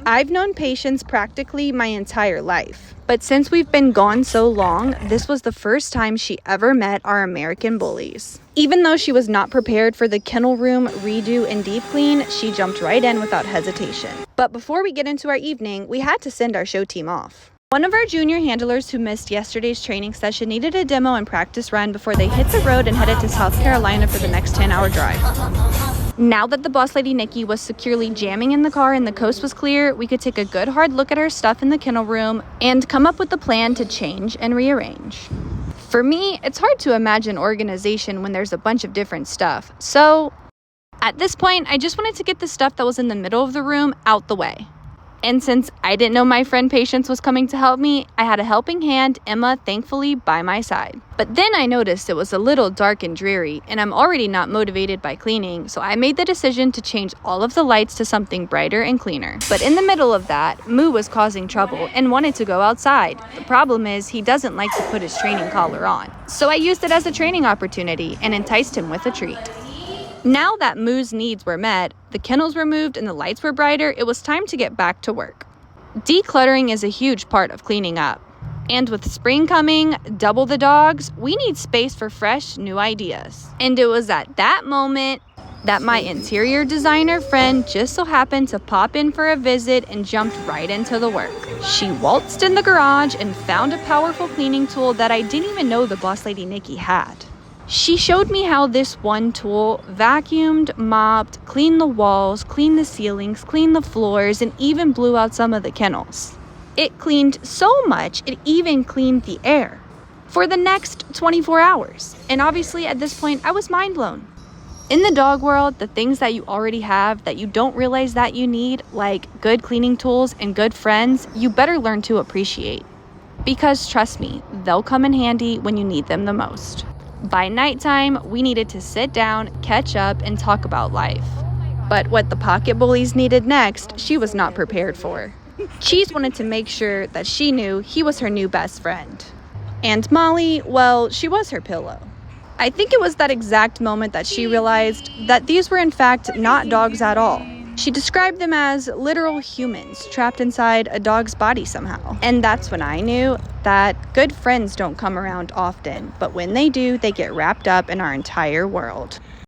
I've known Patience practically my entire life, but since we've been gone so long, this was the first time she ever met our American bullies. Even though she was not prepared for the kennel room redo and deep clean, she jumped right in without hesitation. But before we get into our evening, we had to send our show team off. One of our junior handlers who missed yesterday's training session needed a demo and practice run before they hit the road and headed to South Carolina for the next 10-hour drive. Now that the boss lady Nikki was securely jamming in the car and the coast was clear, we could take a good hard look at our stuff in the kennel room and come up with a plan to change and rearrange. For me, it's hard to imagine organization when there's a bunch of different stuff. So at this point, I just wanted to get the stuff that was in the middle of the room out the way. And since I didn't know my friend Patience was coming to help me, I had a helping hand, Emma, thankfully by my side. But then I noticed it was a little dark and dreary, and I'm already not motivated by cleaning, so I made the decision to change all of the lights to something brighter and cleaner. But in the middle of that, Moo was causing trouble and wanted to go outside. The problem is he doesn't like to put his training collar on. So I used it as a training opportunity and enticed him with a treat. Now that Moo's needs were met, the kennels were moved and the lights were brighter, it was time to get back to work. Decluttering is a huge part of cleaning up. And with spring coming, double the dogs, we need space for fresh, new ideas. And it was at that moment that my interior designer friend just so happened to pop in for a visit and jumped right into the work. She waltzed in the garage and found a powerful cleaning tool that I didn't even know the boss lady Nikki had. She showed me how this one tool vacuumed, mopped, cleaned the walls, cleaned the ceilings, cleaned the floors, and even blew out some of the kennels. It cleaned so much, it even cleaned the air for the next 24 hours. And obviously at this point, I was mind blown. In the dog world, the things that you already have that you don't realize that you need, like good cleaning tools and good friends, you better learn to appreciate. Because trust me, they'll come in handy when you need them the most. By nighttime, we needed to sit down, catch up, and talk about life. But what the pocket bullies needed next, she was not prepared for. Cheese wanted to make sure that she knew he was her new best friend. And Molly, well, she was her pillow. I think it was that exact moment that she realized that these were in fact not dogs at all. She described them as literal humans trapped inside a dog's body somehow. And that's when I knew that good friends don't come around often, but when they do, they get wrapped up in our entire world.